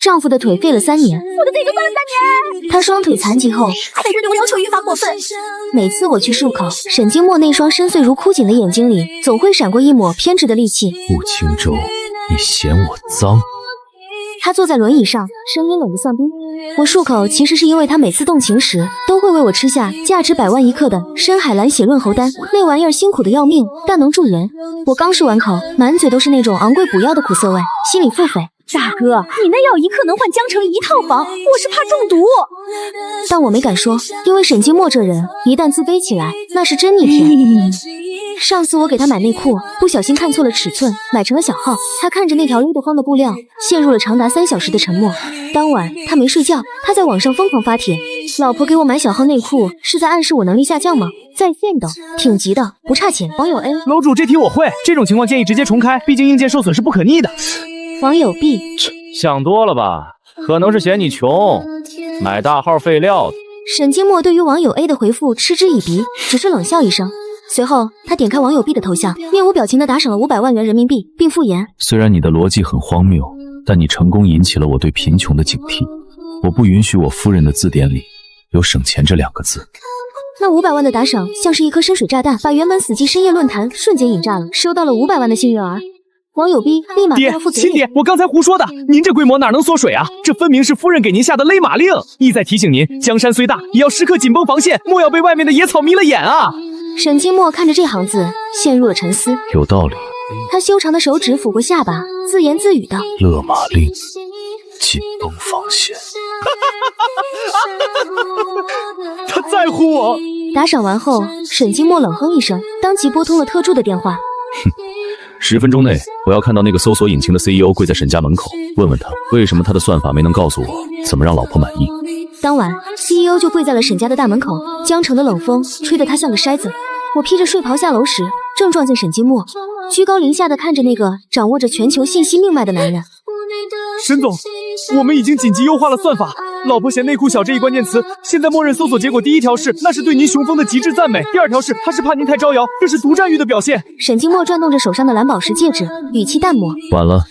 丈夫的腿废了3年，我的腿就断了3年。他双腿残疾后，每日对我要求愈发过分。每次我去漱口，沈金墨那双深邃如枯井的眼睛里，总会闪过一抹偏执的戾气。顾青州，你嫌我脏？他坐在轮椅上，声音冷得丧冰。我漱口其实是因为他每次动情时，都会为我吃下价值100万1克的深海蓝血润喉丹，那玩意儿辛苦的要命，但能助人。我刚漱完口，满嘴都是那种昂贵补药的苦涩味，心里腹诽。大哥，你那药1克能换江城1套房，我是怕中毒。但我没敢说，因为沈金墨这人一旦自卑起来，那是真逆天。上次我给他买内裤，不小心看错了尺寸，买成了小号。他看着那条勒得慌的布料，陷入了长达3小时的沉默。当晚他没睡觉，他在网上疯狂发帖，老婆给我买小号内裤是在暗示我能力下降吗？在线的，挺急的，不差钱。网友 A， 楼主这题我会，这种情况建议直接重开，毕竟硬件受损是不可逆的。网友 B， 想多了吧，可能是嫌你穷，买大号废料的。沈金墨对于网友 A 的回复嗤之以鼻，只是冷笑一声。随后他点开网友 B 的头像，面无表情地打赏了500万元人民币，并附言：虽然你的逻辑很荒谬，但你成功引起了我对贫穷的警惕。我不允许我夫人的字典里有省钱这2个字。那500万的打赏像是一颗深水炸弹，把原本死寂深夜论坛瞬间引炸了。收到了500万的幸运儿，网友 B 立马爹，亲爹，我刚才胡说的，您这规模哪能缩水啊？这分明是夫人给您下的勒马令，意在提醒您，江山虽大，也要时刻紧绷防线，莫要被外面的野草迷了眼啊！沈金墨看着这行字，陷入了沉思。有道理。他修长的手指抚过下巴，自言自语道：勒马令，紧绷防线。他在乎我。打赏完后，沈金墨冷哼一声，当即拨通了特助的电话。10分钟内，我要看到那个搜索引擎的 CEO 跪在沈家门口，问问他为什么他的算法没能告诉我怎么让老婆满意。当晚 CEO 就跪在了沈家的大门口，江城的冷风吹得他像个筛子。我披着睡袍下楼时，正撞见沈金墨，居高临下的看着那个掌握着全球信息命脉的男人。沈总，我们已经紧急优化了算法，老婆嫌内裤小这一关键词，现在默认搜索结果第1条是那是对您雄风的极致赞美，第2条是他是怕您太招摇，这是独占欲的表现。沈金墨转动着手上的蓝宝石戒指，语气淡漠。晚了，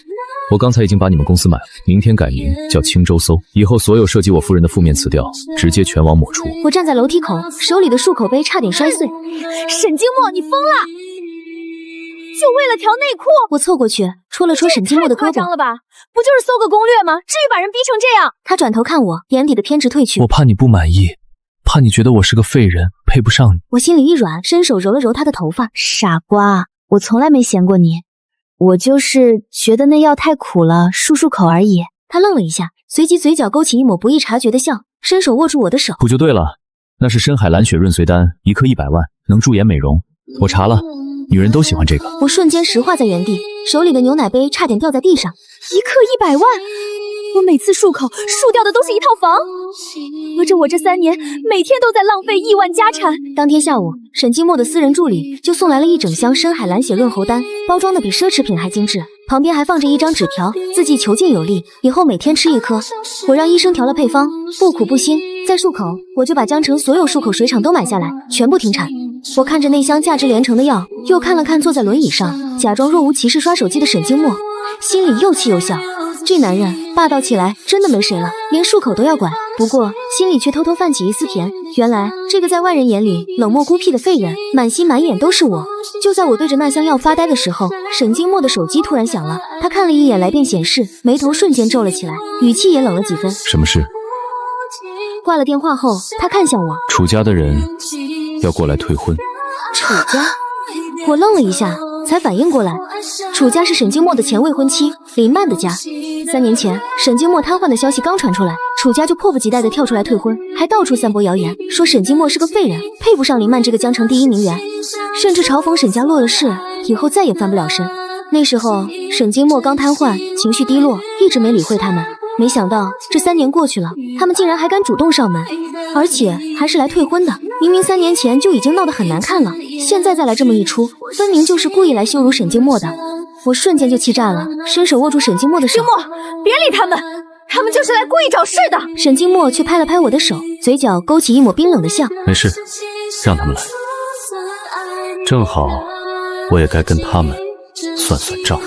我刚才已经把你们公司买了，明天改名叫青州搜，以后所有涉及我夫人的负面词调直接全网抹除。我站在楼梯口，手里的漱口杯差点摔碎。沈金墨，你疯了！就为了条内裤？我凑过去戳了戳沈金墨的胳膊。太夸张了吧？不就是搜个攻略吗？至于把人逼成这样？他转头看我，眼底的偏执褪去。我怕你不满意，怕你觉得我是个废人，配不上你。我心里一软，伸手揉了揉他的头发。傻瓜，我从来没嫌过你，我就是觉得那药太苦了，漱漱口而已。他愣了一下，随即嘴角勾起一抹不易察觉的笑，伸手握住我的手。苦就对了，那是深海蓝血润髓丹，1克100万，能驻颜美容。我查了，女人都喜欢这个。我瞬间石化在原地，手里的牛奶杯差点掉在地上。1克100万，我每次漱口漱掉的都是1套房，合着我这3年每天都在浪费亿万家产。当天下午，沈金墨的私人助理就送来了一整箱深海蓝血润喉丹，包装的比奢侈品还精致，旁边还放着一张纸条，字迹遒劲有力，以后每天吃1颗。我让医生调了配方，不苦不辛。再漱口，我就把江城所有漱口水厂都买下来，全部停产。我看着那箱价值连城的药，又看了看坐在轮椅上假装若无其事刷手机的沈金墨，心里又气又笑。这男人霸道起来真的没谁了，连漱口都要管。不过心里却偷偷泛起一丝甜，原来这个在外人眼里冷漠孤僻的废人，满心满眼都是我。就在我对着那箱药发呆的时候，沈金墨的手机突然响了。他看了一眼来电显示，眉头瞬间皱了起来，语气也冷了几分。什么事？挂了电话后，他看向我。楚家的人要过来退婚。楚家？我愣了一下，才反应过来，楚家是沈金墨的前未婚妻林曼的家。3年前，沈金墨瘫痪的消息刚传出来，楚家就迫不及待地跳出来退婚，还到处散播谣言，说沈金墨是个废人，配不上林曼这个江城第1名媛，甚至嘲讽沈家落了势，以后再也翻不了身。那时候，沈金墨刚瘫痪，情绪低落，一直没理会他们。没想到这3年过去了，他们竟然还敢主动上门，而且还是来退婚的。明明3年前就已经闹得很难看了，现在再来这么一出，分明就是故意来羞辱沈金墨的。我瞬间就气炸了，伸手握住沈金墨的手。金墨，别理他们，他们就是来故意找事的。沈金墨却拍了拍我的手，嘴角勾起一抹冰冷的笑。没事，让他们来，正好我也该跟他们算算账。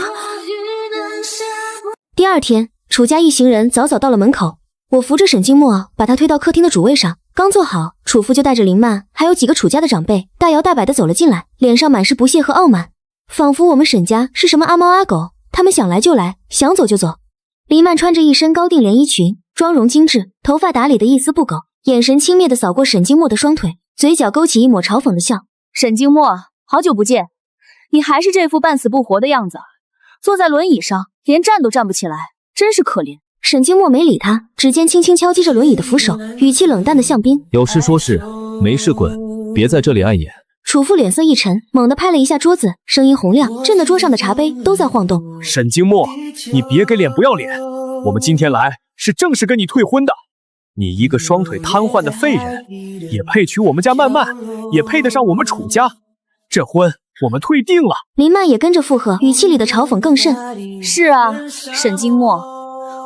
第2天，楚家一行人早早到了门口，我扶着沈静默把他推到客厅的主位上，刚坐好，楚父就带着林曼还有几个楚家的长辈大摇大摆地走了进来，脸上满是不屑和傲慢，仿佛我们沈家是什么阿猫阿狗，他们想来就来，想走就走。林曼穿着一身高定连衣裙，妆容精致，头发打理得一丝不苟，眼神轻蔑地扫过沈静默的双腿，嘴角勾起一抹嘲讽的笑。沈静默，好久不见，你还是这副半死不活的样子，坐在轮椅上连站都站不起来，真是可怜。沈静默没理他，指尖轻轻敲击着轮椅的扶手，语气冷淡的像冰。有事说事，没事滚，别在这里碍眼。楚父脸色一沉，猛地拍了一下桌子，声音洪亮，震得桌上的茶杯都在晃动。沈静默，你别给脸不要脸，我们今天来是正式跟你退婚的。你一个双腿瘫痪的废人，也配娶我们家曼曼，也配得上我们楚家。这婚我们退定了。林曼也跟着附和，语气里的嘲讽更甚。是啊，沈静默，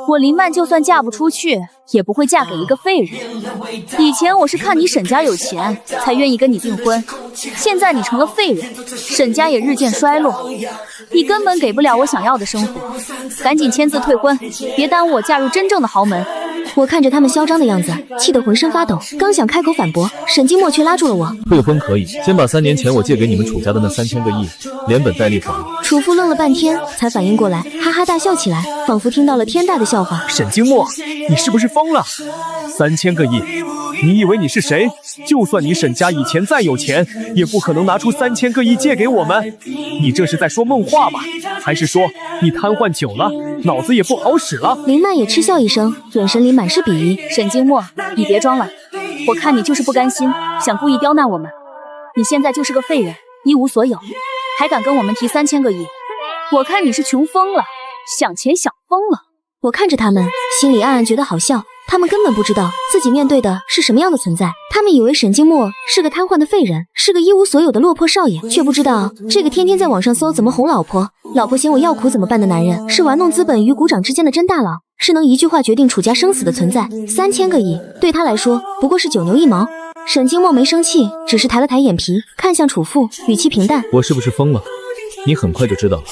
我林曼就算嫁不出去，也不会嫁给一个废人。以前我是看你沈家有钱，才愿意跟你订婚，现在你成了废人，沈家也日渐衰落，你根本给不了我想要的生活，赶紧签字退婚，别耽误我嫁入真正的豪门。我看着他们嚣张的样子，气得浑身发抖，刚想开口反驳，沈静默却拉住了我。退婚可以，先把3年前我借给你们楚家的那3000个亿连本带利还我。楚父愣了半天才反应过来，哈哈大笑起来，仿佛听到了天大的笑话。沈静默，你是不是疯了？3000个亿，你以为你是谁？就算你沈家以前再有钱，也不可能拿出3000个亿借给我们。你这是在说梦话吗？还是说你瘫痪久了，脑子也不好使了？林曼也嗤笑一声，眼神里满是鄙夷。沈静默，你别装了，我看你就是不甘心，想故意刁难我们。你现在就是个废人，一无所有，还敢跟我们提3000个亿？我看你是穷疯了，想钱想疯了。我看着他们，心里暗暗觉得好笑。他们根本不知道自己面对的是什么样的存在，他们以为沈静默是个瘫痪的废人，是个一无所有的落魄少爷，却不知道这个天天在网上搜怎么哄老婆，老婆嫌我要苦怎么办的男人，是玩弄资本与股掌之间的真大佬，是能一句话决定楚家生死的存在。3000个亿对他来说不过是9牛1毛。沈静默没生气，只是抬了抬眼皮，看向楚父，语气平淡：我是不是疯了？你很快就知道了。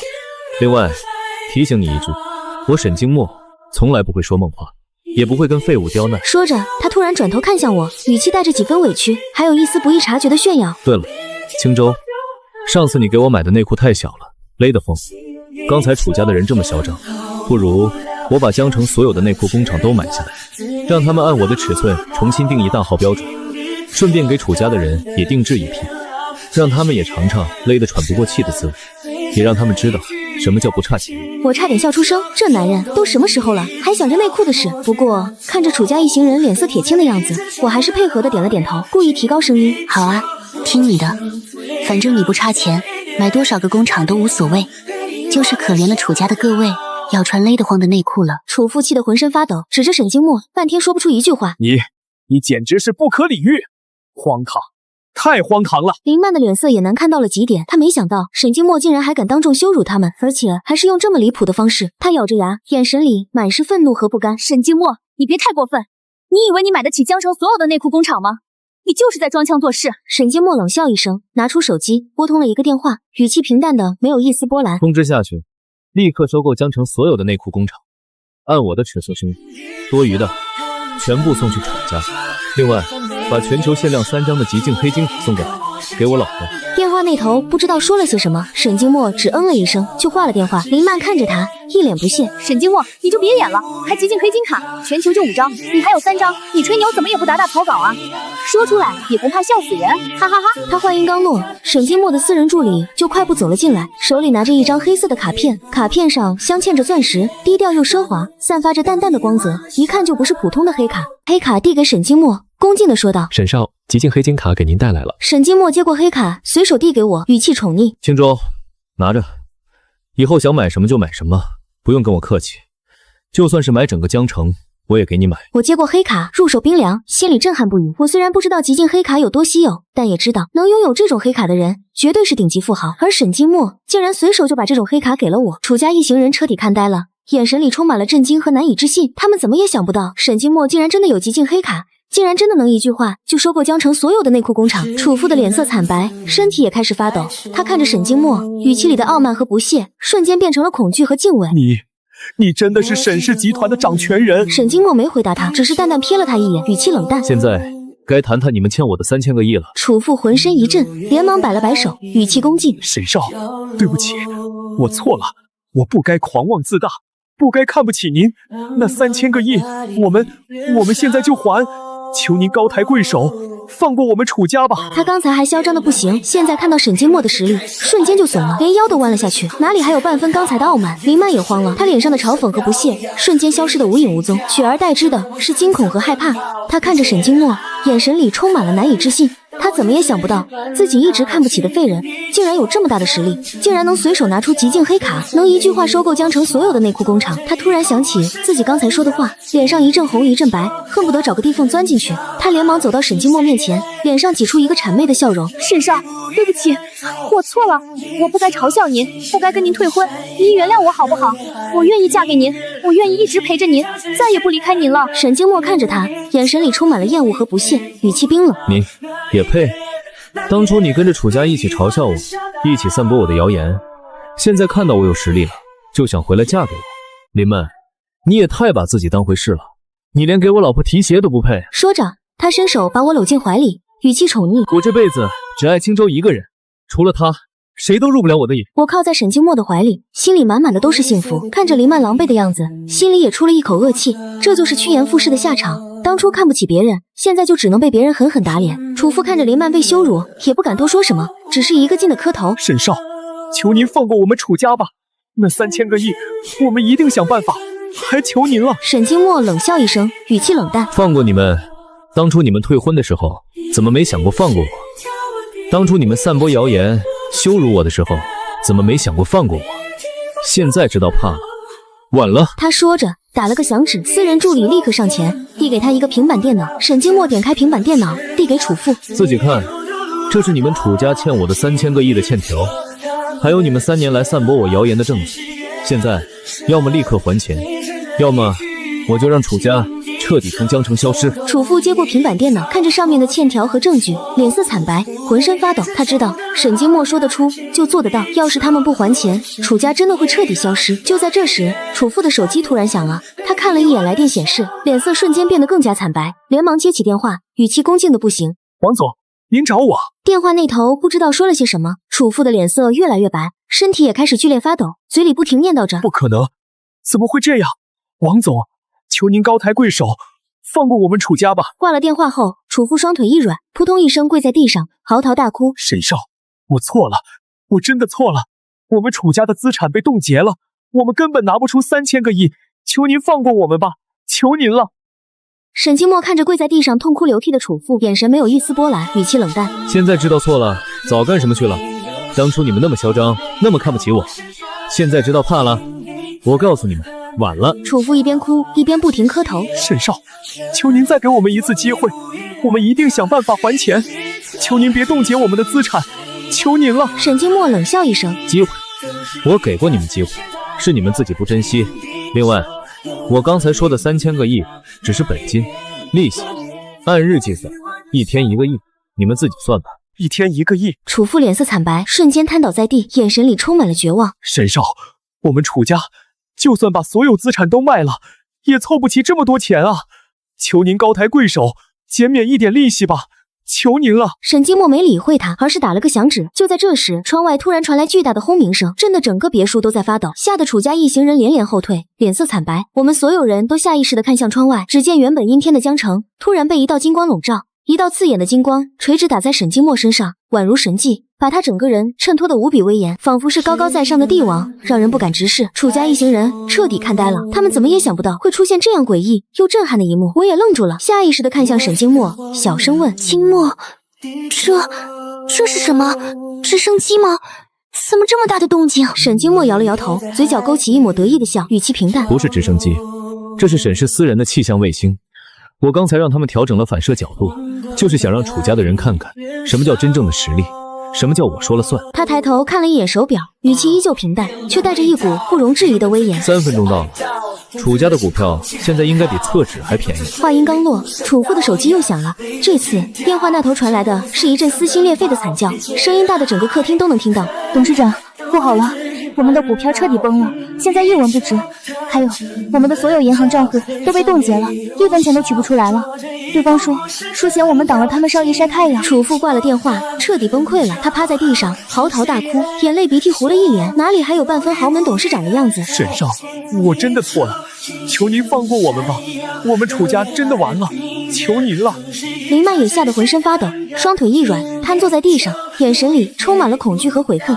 另外提醒你一句，我沈静默从来不会说梦话，也不会跟废物刁难。说着，他突然转头看向我，语气带着几分委屈，还有一丝不易察觉的炫耀。对了，青州，上次你给我买的内裤太小了，勒得慌。刚才楚家的人这么嚣张，不如我把江城所有的内裤工厂都买下来，让他们按我的尺寸重新定义大号标准，顺便给楚家的人也定制一批，让他们也尝尝勒得喘不过气的滋味，也让他们知道什么叫不差钱。我差点笑出声，这男人都什么时候了，还想着内裤的事。不过看着楚家一行人脸色铁青的样子，我还是配合的点了点头，故意提高声音：好啊，听你的，反正你不差钱，买多少个工厂都无所谓，就是可怜了楚家的各位要穿勒得慌的内裤了。楚父气得浑身发抖，指着沈静默，半天说不出一句话。你简直是不可理喻，荒唐，太荒唐了！林曼的脸色也难看到了极点，他没想到沈静默竟然还敢当众羞辱他们，而且还是用这么离谱的方式。他咬着牙，眼神里满是愤怒和不甘。沈静默，你别太过分，你以为你买得起江城所有的内裤工厂吗？你就是在装腔作势。沈静默冷笑一声，拿出手机拨通了一个电话，语气平淡的没有一丝波澜。通知下去，立刻收购江城所有的内裤工厂，按我的尺寸生产，多余的全部送去楚家。另外把全球限量3张的极净黑金卡送过来，给我老婆。电话那头不知道说了些什么，沈静默只嗯了一声就挂了电话。林曼看着他，一脸不屑。沈静默，你就别演了，还极净黑金卡，全球就5张，你还有3张，你吹牛怎么也不打打草稿啊？说出来也不怕笑死人，哈哈哈！他话音刚落，沈静默的私人助理就快步走了进来，手里拿着一张黑色的卡片，卡片上镶嵌着钻石，低调又奢华，散发着淡淡的光泽，一看就不是普通的黑卡。黑卡递给沈静默，恭敬地说道：沈少，极净黑金卡给您带来了。沈静默接过黑卡，随手递给我，语气宠溺：青州，拿着，以后想买什么就买什么，不用跟我客气，就算是买整个江城我也给你买。我接过黑卡，入手冰凉，心里震撼不已。我虽然不知道极净黑卡有多稀有，但也知道能拥有这种黑卡的人绝对是顶级富豪，而沈静默竟然随手就把这种黑卡给了我。楚家一行人彻底看呆了，眼神里充满了震惊和难以置信，他们怎么也想不到沈静默竟然真的有极净黑卡，竟然真的能一句话就收购江城所有的内裤工厂。楚父的脸色惨白，身体也开始发抖，他看着沈静默，语气里的傲慢和不屑瞬间变成了恐惧和敬畏。你真的是沈氏集团的掌权人。沈金墨没回答他，只是淡淡瞥了他一眼，语气冷淡。现在该谈谈你们欠我的3000个亿了。楚父浑身一震，连忙摆了摆手，语气恭敬。沈少，对不起，我错了，我不该狂妄自大，不该看不起您。那3000个亿，我们现在就还，求您高抬贵手，放过我们楚家吧。他刚才还嚣张的不行，现在看到沈金墨的实力，瞬间就怂了，连腰都弯了下去，哪里还有半分刚才的傲慢？林曼也慌了，他脸上的嘲讽和不屑瞬间消失得无影无踪，取而代之的是惊恐和害怕。他看着沈金墨，眼神里充满了难以置信。他怎么也想不到，自己一直看不起的废人，竟然有这么大的实力，竟然能随手拿出极境黑卡，能一句话收购江城所有的内裤工厂。他突然想起自己刚才说的话，脸上一阵红一阵白，恨不得找个地缝钻进去。他连忙走到沈金墨面前，脸上挤出一个谄媚的笑容。沈少，对不起，我错了，我不该嘲笑您，不该跟您退婚，您原谅我好不好？我愿意嫁给您，我愿意一直陪着您，再也不离开您了。沈金墨看着他，眼神里充满了厌恶和不屑，语气冰冷。你也配？当初你跟着楚家一起嘲笑我，一起散播我的谣言，现在看到我有实力了，就想回来嫁给我。林曼，你也太把自己当回事了，你连给我老婆提鞋都不配。说着，他伸手把我搂进怀里，语气宠溺。我这辈子只爱青州一个人，除了他，谁都入不了我的眼。我靠在沈金墨的怀里，心里满满的都是幸福。看着林曼狼狈的样子，心里也出了一口恶气。这就是趋炎附势的下场。当初看不起别人，现在就只能被别人狠狠打脸。楚父看着林曼被羞辱，也不敢多说什么，只是一个劲的磕头。沈少，求您放过我们楚家吧，那3000个亿，我们一定想办法，还求您了。沈金墨冷笑一声，语气冷淡。放过你们？当初你们退婚的时候，怎么没想过放过我？当初你们散播谣言羞辱我的时候，怎么没想过放过我？现在知道怕了，晚了。他说着打了个响指，私人助理立刻上前递给他一个平板电脑。沈金墨点开平板电脑，递给楚父。自己看，这是你们楚家欠我的3000个亿的欠条，还有你们3年来散播我谣言的证据。现在要么立刻还钱，要么我就让楚家彻底从江城消失。楚父接过平板电脑，看着上面的欠条和证据，脸色惨白，浑身发抖。他知道沈金墨说得出就做得到，要是他们不还钱，楚家真的会彻底消失。就在这时，楚父的手机突然响了，他看了一眼来电显示，脸色瞬间变得更加惨白，连忙接起电话，语气恭敬的不行。王总，您找我。电话那头不知道说了些什么，楚父的脸色越来越白，身体也开始剧烈发抖，嘴里不停念叨着不可能，怎么会这样？王总，求您高抬贵手，放过我们楚家吧。挂了电话后，楚父双腿一软，扑通一声跪在地上，嚎啕大哭。沈少，我错了，我真的错了，我们楚家的资产被冻结了，我们根本拿不出3000个亿，求您放过我们吧，求您了。沈金墨看着跪在地上痛哭流涕的楚父，眼神没有一丝波澜，语气冷淡。现在知道错了，早干什么去了？当初你们那么嚣张，那么看不起我，现在知道怕了？我告诉你们，晚了。楚父一边哭一边不停磕头。沈少，求您再给我们一次机会，我们一定想办法还钱，求您别冻结我们的资产，求您了。沈金墨冷笑一声，机会？我给过你们机会，是你们自己不珍惜。另外，我刚才说的3000个亿只是本金，利息按日计算，1天1个亿，你们自己算吧。1天1个亿。楚父脸色惨白，瞬间瘫倒在地，眼神里充满了绝望。沈少，我们楚家就算把所有资产都卖了，也凑不齐这么多钱啊！求您高抬贵手，减免一点利息吧，求您了。沈金墨没理会他，而是打了个响指。就在这时，窗外突然传来巨大的轰鸣声，震得整个别墅都在发抖，吓得楚家一行人连连后退，脸色惨白。我们所有人都下意识地看向窗外，只见原本阴天的江城突然被一道金光笼罩，一道刺眼的金光垂直打在沈金墨身上，宛如神迹，把他整个人衬托得无比威严，仿佛是高高在上的帝王，让人不敢直视。楚家一行人彻底看呆了，他们怎么也想不到会出现这样诡异又震撼的一幕。我也愣住了，下意识地看向沈金墨，小声问：金墨，这是什么？直升机吗？怎么这么大的动静？沈金墨摇了摇头，嘴角勾起一抹得意的笑，语气平淡：不是直升机，这是沈氏私人的气象卫星。我刚才让他们调整了反射角度，就是想让楚家的人看看什么叫真正的实力，什么叫我说了算。他抬头看了一眼手表，语气依旧平淡，却带着一股不容置疑的威严。3分钟到了，楚家的股票现在应该比厕纸还便宜。话音刚落，楚父的手机又响了，这次电话那头传来的是一阵撕心裂肺的惨叫，声音大的整个客厅都能听到。董事长，不好了，我们的股票彻底崩了，现在一文不值。还有，我们的所有银行账户都被冻结了，1分钱都取不出来了。对方说嫌我们挡了他们少爷晒太阳。楚父挂了电话，彻底崩溃了。他趴在地上嚎啕大哭，眼泪鼻涕糊了一脸，哪里还有半分豪门董事长的样子？沈少，我真的错了，求您放过我们吧，我们楚家真的完了，求您了。林曼也吓得浑身发抖，双腿一软，瘫坐在地上，眼神里充满了恐惧和悔恨。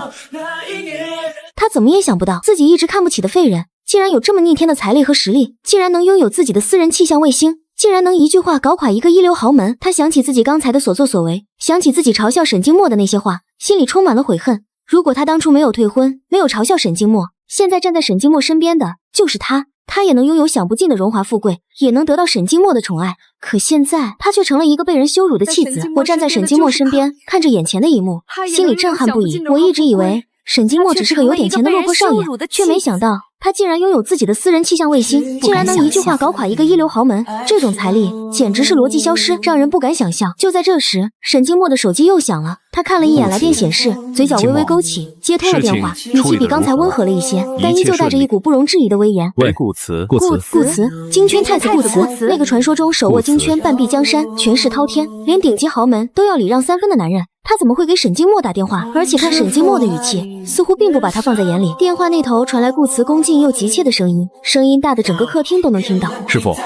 他怎么也想不到，自己一直看不起的废人，竟然有这么逆天的财力和实力，竟然能拥有自己的私人气象卫星，竟然能一句话搞垮一个一流豪门。他想起自己刚才的所作所为，想起自己嘲笑沈静默的那些话，心里充满了悔恨。如果他当初没有退婚，没有嘲笑沈静默，现在站在沈静默身边的就是他，他也能拥有享不尽的荣华富贵，也能得到沈静默的宠爱。可现在他却成了一个被人羞辱的弃子。我站在沈静默身边，看着眼前的一幕，心里震撼不已。我一直以为沈静默只是个有点钱的落魄少爷，却没想到他竟然拥有自己的私人气象卫星，竟然能一句话搞垮一个一流豪门，这种财力简直是逻辑消失，让人不敢想象。就在这时，沈静默的手机又响了，他看了一眼来电显示，嘴角微微勾起，接通了电话，语气比刚才温和了一些，但依旧带着一股不容置疑的威严。喂，顾慈，顾慈，金圈太子顾慈，那个传说中手握金圈半壁江山，权势滔天，连顶级豪门都要礼让3分的男人，他怎么会给沈静默打电话？而且看沈静默的语气，似乎并不把他放在眼里。电话那头传来顾慈恭敬又急切的声音，声音大的整个客厅都能听到。师傅，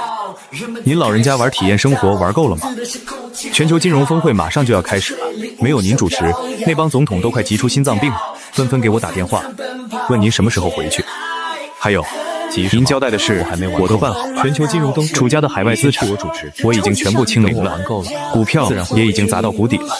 您老人家玩体验生活玩够了吗？全球金融峰会马上就要开始了，没有您主持，那帮总统都快急出心脏病了，纷纷给我打电话，问您什么时候回去。还有，您交代的事我都办好了，全球金融登楚家的海外资产我已经全部清零了，股票也已经砸到谷底了。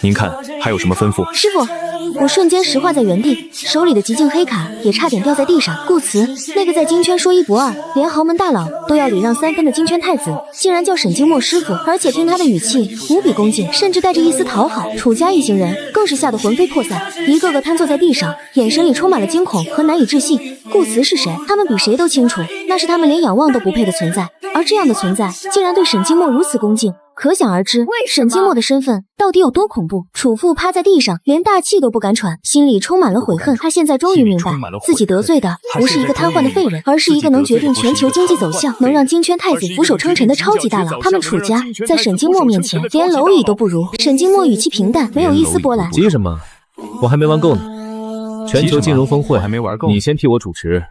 您看还有什么吩咐？师傅，我瞬间石化在原地，手里的极境黑卡也差点掉在地上。顾慈，那个在金圈说1不2，连豪门大佬都要礼让3分的金圈太子，竟然叫沈静默师傅，而且听他的语气无比恭敬，甚至带着一丝讨好。楚家一行人更是吓得魂飞魄散，一个个瘫坐在地上，眼神里充满了惊恐和难以置信。顾慈是谁？他们比谁都清楚，那是他们连仰望都不配的存在，而这样的存在竟然对沈静默如此恭敬，可想而知沈静默的身份到底有多恐怖。楚父趴在地上，连大气都不敢喘，心里充满了悔恨。他现在终于明白，自己得罪的不是一个瘫痪的废人，而是一个能决定全球经济走向，能让金圈太子俯首称臣的超级大佬。他们楚家在沈静默面前连蝼蚁都不如。沈静默语气平淡，没有一丝波澜。急什么？我还没玩够呢。全球金融峰会还没玩够，你先替我主持，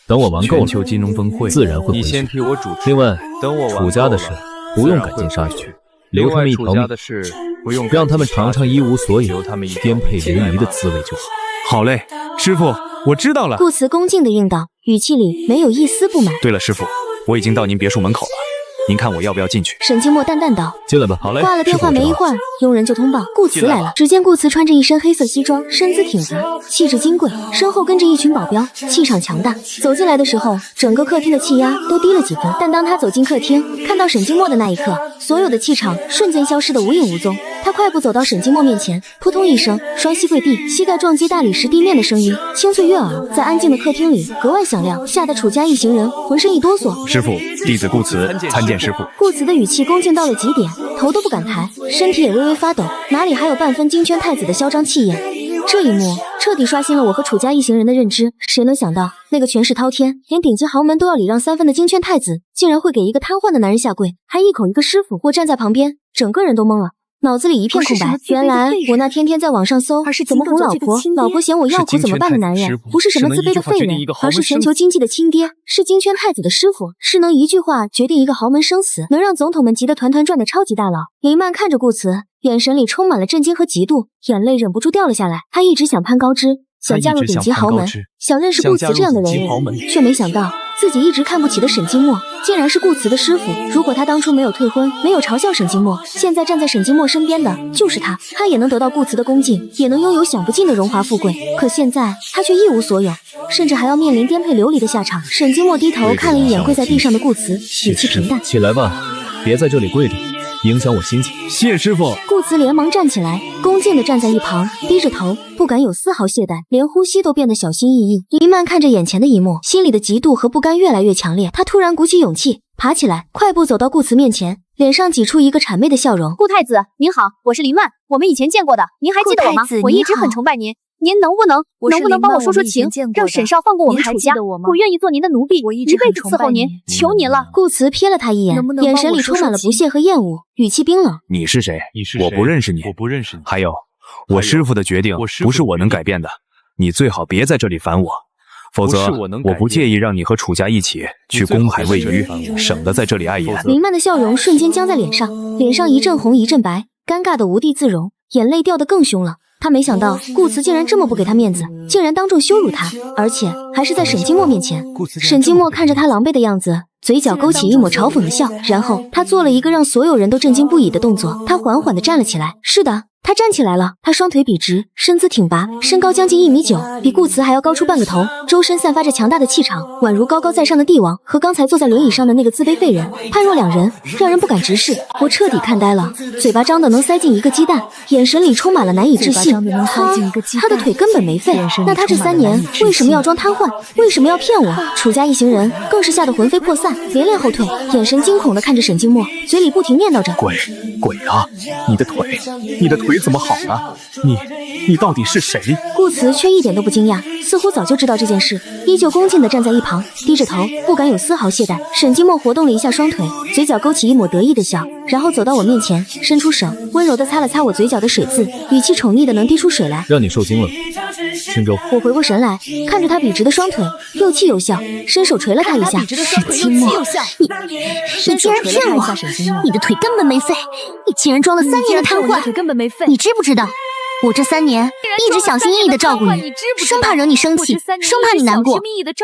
等我玩够了，全球金融峰会自然会回去。你先替我主持。另外，楚家的事不用赶尽杀绝，留他们一条命，让他们尝尝一无所有、颠沛流离的滋味就好。好嘞，师傅，我知道了。顾慈恭敬地应道，语气里没有一丝不满。对了，师傅，我已经到您别墅门口了，您看我要不要进去？沈静默淡淡道：“进来吧。”好嘞。挂了电话没一会儿，佣人就通报顾慈来了。只见顾慈穿着一身黑色西装，身姿挺拔，气质金贵，身后跟着一群保镖，气场强大。走进来的时候，整个客厅的气压都低了几分。但当他走进客厅，看到沈静默的那一刻，所有的气场瞬间消失得无影无踪。他快步走到沈静默面前，扑通一声，双膝跪地，膝盖撞击大理石地面的声音清脆悦耳，在安静的客厅里格外响亮，吓得楚家一行人浑身一哆嗦。师傅，弟子顾慈参见师傅。顾慈的语气恭敬到了极点，头都不敢抬，身体也微微发抖，哪里还有半分金圈太子的嚣张气焰。这一幕彻底刷新了我和楚家一行人的认知。谁能想到，那个权势滔天，连顶级豪门都要礼让3分的金圈太子，竟然会给一个瘫痪的男人下跪，还一口一个师傅。我站在旁边，整个人都懵了，脑子里一片空白。原来我那天天在网上搜怎么哄老婆，老婆嫌我要苦怎么办的男人，不是什么自卑的废人，而是全球经济的亲爹，是金圈太子的师傅，是能一句话决定一个豪门生死，能让总统们急得团团转的超级大佬。林曼看着顾慈，眼神里充满了震惊和嫉妒，眼泪忍不住掉了下来。他一直想攀高枝，想加入顶级豪门，想认识顾慈这样的人却没想到自己一直看不起的沈静默竟然是顾慈的师傅。如果他当初没有退婚，没有嘲笑沈静默，现在站在沈静默身边的就是他，他也能得到顾慈的恭敬，也能拥有享不尽的荣华富贵。可现在他却一无所有，甚至还要面临颠沛流离的下场。沈静默低头看了一眼跪在地上的顾慈，语气平淡：“起来吧，别在这里跪着，影响我心情。”谢师傅。顾慈连忙站起来，恭敬地站在一旁，低着头，不敢有丝毫懈怠，连呼吸都变得小心翼翼。林曼看着眼前的一幕，心里的嫉妒和不甘越来越强烈。他突然鼓起勇气，爬起来，快步走到顾慈面前，脸上挤出一个谄媚的笑容。顾太子您好，我是林曼，我们以前见过的，您还记得我吗？我一直很崇拜您您能不能帮我说说情，让沈少放过我们楚家？我愿意做您的奴婢，一辈子伺候您，求您了。顾慈瞥了他一眼，眼神里充满了不屑和厌恶，语气冰冷。你是谁？我不认识你。还有，我师父的决定不是我能改变的，你最好别在这里烦我，否则我不介意让你和楚家一起去公海喂鱼，省得在这里碍眼。林曼的笑容瞬间僵在脸上，脸上一阵红一阵白，尴尬的无地自容，眼泪掉得更凶了。他没想到顾慈竟然这么不给他面子，竟然当众羞辱他，而且还是在沈金墨面前。沈金墨看着他狼狈的样子，嘴角勾起一抹嘲讽的笑，然后他做了一个让所有人都震惊不已的动作，他缓缓地站了起来。是的，他站起来了，他双腿笔直，身姿挺拔，身高将近1.9米，比顾慈还要高出半个头，周身散发着强大的气场，宛如高高在上的帝王，和刚才坐在轮椅上的那个自卑废人判若两人，让人不敢直视。我彻底看呆了，嘴巴张得能塞进一个鸡蛋，眼神里充满了难以置信。他的腿根本没废，那他这3年为什么要装瘫痪？为什么要骗我？楚家一行人更是吓得魂飞魄散，连连后退，眼神惊恐地看着沈金墨，嘴里不停念叨着：鬼啊！你的腿怎么好了？你到底是谁？顾慈却一点都不惊讶，似乎早就知道这件事，依旧恭敬地站在一旁，低着头，不敢有丝毫懈怠。沈金墨活动了一下双腿，嘴角勾起一抹得意的笑，然后走到我面前，伸出手，温柔地擦了擦我嘴角的水渍，语气宠溺的能滴出水来。让你受惊了，青州。我回过神来，看着他笔直的双腿，又气又笑，伸手捶了他一下。沈金墨，你竟然骗我！你的腿根本没废，你竟然装了3年的瘫痪，你知不知道？我这3年一直小心翼翼地照顾你，生怕惹你生气，生怕你难过，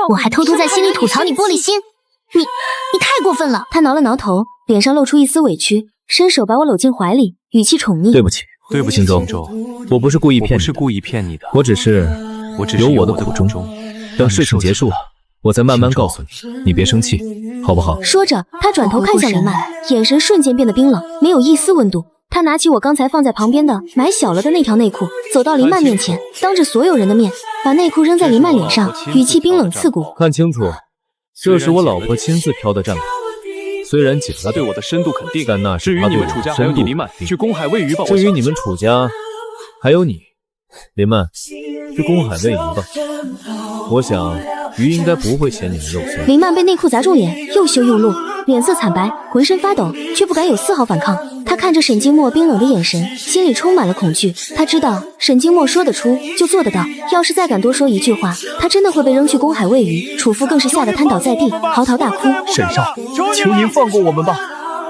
我还偷偷在心里吐槽你玻璃心。你太过分了！他挠了挠头，脸上露出一丝委屈，伸手把我搂进怀里，语气宠溺。对不起，青州，我不是故意骗你的，我只是有我的苦衷。等事情结束了，我再慢慢告诉你，你别生气，好不好？说着，他转头看向林曼，眼神瞬间变得冰冷，没有一丝温度。他拿起我刚才放在旁边的买小了的那条内裤，走到林曼面前，当着所有人的面把内裤扔在林曼脸上，语气冰冷刺骨。看清楚，这是我老婆亲自挑的战袍，虽然紧了，对我的深度肯定，但那是她对我的深度林曼去公海喂鱼吧。至于你们楚家，还有你，林曼，去公海喂鱼吧。我想鱼应该不会嫌你们肉酸。林曼被内裤砸中脸，又羞又怒，脸色惨白，浑身发抖，却不敢有丝毫反抗。他看着沈金墨冰冷的眼神，心里充满了恐惧。他知道沈金墨说得出就做得到，要是再敢多说一句话，他真的会被扔去公海喂鱼。楚父更是吓得瘫倒在地，嚎啕大哭。沈少，求您放过我们吧，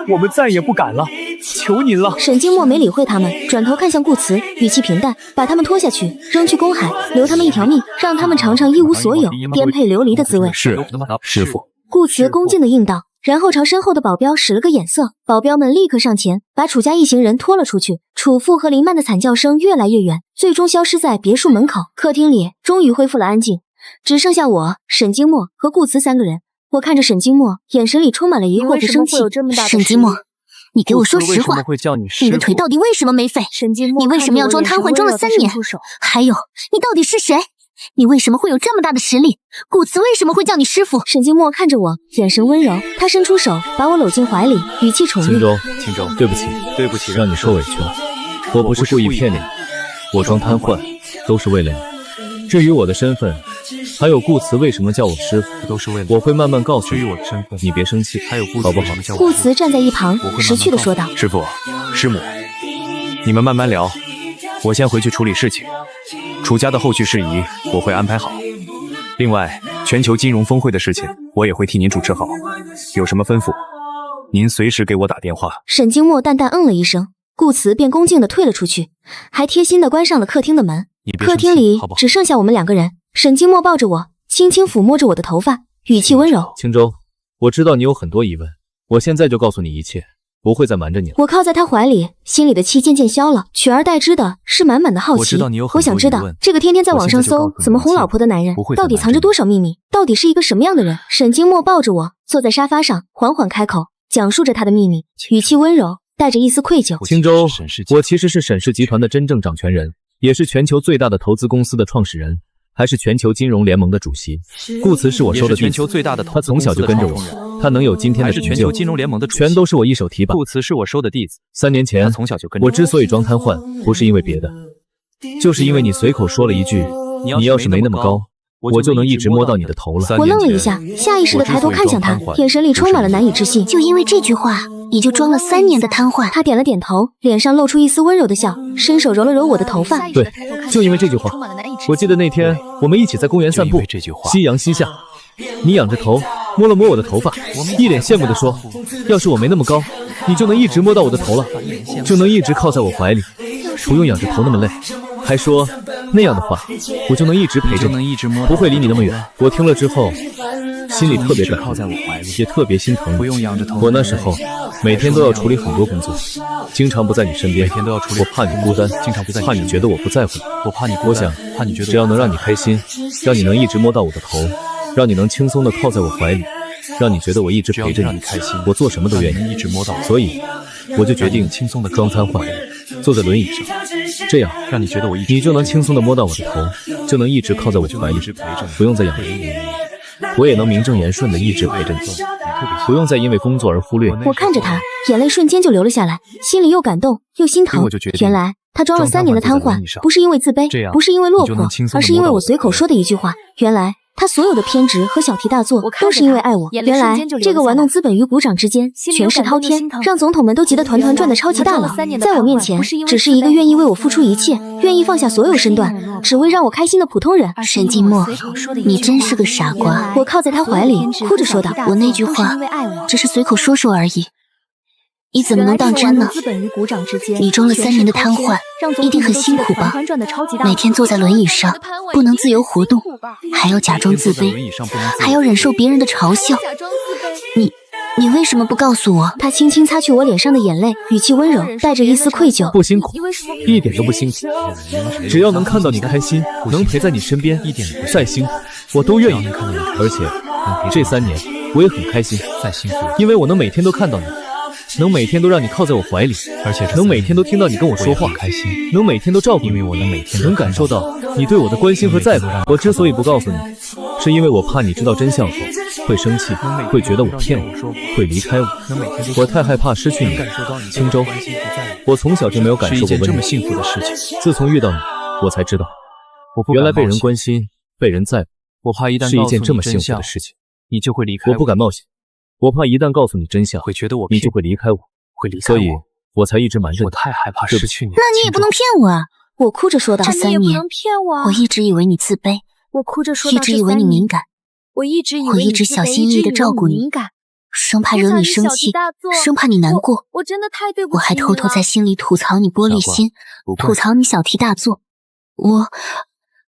我们再也不敢了，求您了。沈金墨没理会他们，转头看向顾慈，语气平淡，把他们拖下去，扔去公海，留他们一条命，让他们尝尝一无所有、颠沛流离的滋味。是，师父。顾慈恭敬地应道，然后朝身后的保镖使了个眼色，保镖们立刻上前，把楚家一行人拖了出去。楚父和林曼的惨叫声越来越远，最终消失在别墅门口。客厅里终于恢复了安静，只剩下我、沈金墨和顾慈3个人。我看着沈金墨，眼神里充满了疑惑和生气。沈金墨，你给我说实话，你的腿到底为什么没废？你为什么要装瘫痪装了3年？还有，你到底是谁？你为什么会有这么大的实力？顾慈为什么会叫你师傅？沈金墨看着我，眼神温柔，他伸出手把我搂进怀里，语气宠溺。青州，对不起，让你受委屈了。我不是故意骗你，我装瘫痪都是为了你。至于我的身份，还有顾慈为什么叫我师傅，都是为了我会慢慢告诉你。我的身份，你别生气，还有好不好？顾慈站在一旁，识趣地说道：“师傅，师母，你们慢慢聊，我先回去处理事情。楚家的后续事宜我会安排好。另外，全球金融峰会的事情我也会替您主持好。有什么吩咐，您随时给我打电话。”沈金墨淡淡嗯了一声，顾慈便恭敬地退了出去，还贴心地关上了客厅的门。客厅里只剩下我们2个人。沈金墨抱着我，轻轻抚摸着我的头发，语气温柔：“青州，我知道你有很多疑问，我现在就告诉你一切，不会再瞒着你了。”我靠在他怀里，心里的气渐渐消了，取而代之的是满满的好奇。我想知道，这个天天在网上搜怎么哄老婆的男人，到底藏着多少秘密，到底是一个什么样的人？沈金墨抱着我，坐在沙发上，缓缓开口，讲述着他的秘密，语气温柔，带着一丝愧疚。青州，我其实是沈氏集团的真正掌权人，也是全球最大的投资公司的创始人，还是全球金融联盟的主席。顾慈是我收的弟子，他从小就跟着我，他能有今天的成就，全都是我一手提拔。顾慈是我收的弟子， 3年前，我之所以装瘫痪，不是因为别的，就是因为你随口说了一句，你要是没那么高，我就能一直摸到你的头了。我愣了一下，下意识的抬头看向他，眼神里充满了难以置信。就因为这句话，你就装了3年的瘫痪？他点了点头，脸上露出一丝温柔的笑，伸手揉了揉我的头发。对，就因为这句话，我记得那天我们一起在公园散步，夕阳西下，你仰着头摸了摸我的头发，一脸羡慕地说，要是我没那么高，你就能一直摸到我的头了，就能一直靠在我怀里，不用仰着头那么累。还说那样的话，我就能一直陪着你，不会离你那么远。我听了之后，心里特别感动，也特别心疼。我那时候每天都要处理很多工作，经常不在你身边，我怕你孤单，怕你觉得我不在乎你，我想只要能让你开心，让你能一直摸到我的头，让你能轻松地靠在我怀里，让你觉得我一直陪着你，我做什么都愿意。所以我就决定装瘫痪，坐在轮椅上，这样让你觉得你就能轻松地摸到我的头，就能一直靠在我怀里，不用再仰着头，我也能名正言顺地一直陪着你，不用再因为工作而忽略你。我看着他，眼泪瞬间就流了下来，心里又感动又心疼。原来他装了3年的瘫痪，不是因为自卑，不是因为落魄，而是因为我随口说的一句话。原来他所有的偏执和小题大做都是因为爱我。原来这个玩弄资本于股掌之间，权势滔天，让总统们都急得团团转的超级大佬，在我面前只是一个愿意为我付出一切，愿意放下所有身段，只为让我开心的普通人。沈静默，你真是个傻瓜。我靠在他怀里，哭着说道：“我那句话只是随口说说而已。”你怎么能当真呢？你装了3年的瘫痪，一定很辛苦吧？每天坐在轮椅上，不能自由活动，还要假装自卑，还要忍受别人的嘲笑。你为什么不告诉我？他轻轻擦去我脸上的眼泪，语气温柔，带着一丝愧疚。不辛苦，一点都不辛苦。只要能看到你开心，能陪在你身边，再辛苦我都愿意。而且这3年我也很开心，因为我能每天都看到你。能每天都让你靠在我怀里，而且能每天都听到你跟我说话，能每天都照顾你，能感受到你对我的关心和在乎。我之所以不告诉你，是因为我怕你知道真相后会生气，会觉得我骗你，会离开我。我太害怕失去你，青州。我从小就没有感受过这么幸福的事情。自从遇到你，我才知道，原来被人关心、被人在乎，是一件这么幸福的事情。你就会离开我。我不敢冒险。我怕一旦告诉你真相，你就会离开我，所以我才一直瞒着你。我太害怕失去你。那你也不能骗我啊！我哭着说道。这3年，我一直以为你自卑，一直以为你敏感，我一直小心翼翼地照顾你，生怕惹你生气，生怕你难过。我还偷偷在心里吐槽你玻璃心，吐槽你小题大做。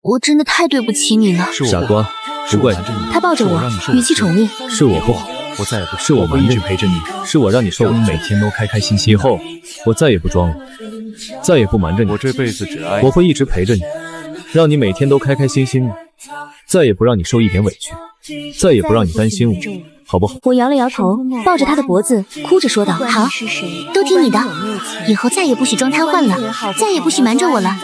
我真的太对不起你了。傻瓜，不怪你。他抱着我，语气宠溺。是我不好。我再也不是我瞒着你陪着你，是我让你受你每天都开开心心。以后我再也不装了，再也不瞒着你。我这辈子只爱你，我会一直陪着你，让你每天都开开心心的，再也不让你受一点委屈，再也不让你担心我，好不好？我摇了摇头，抱着他的脖子，哭着说道：“好，都听你的，以后再也不许装瘫痪了，再也不许瞒着我了。”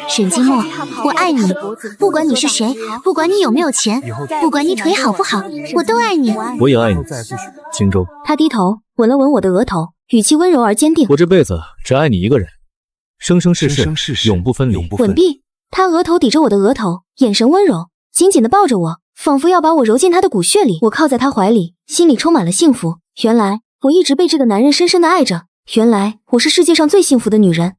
沈静默，我爱你，不管你是谁，不管你有没有钱，不管你腿好不好，我都爱你。我也爱你，青州。他低头吻了吻我的额头，语气温柔而坚定。我这辈子只爱你一个人，生生世世，永不分离。吻毕，他额头抵着我的额头，眼神温柔，紧紧地抱着我，仿佛要把我揉进他的骨血里。我靠在他怀里，心里充满了幸福。原来我一直被这个男人深深地爱着，原来我是世界上最幸福的女人。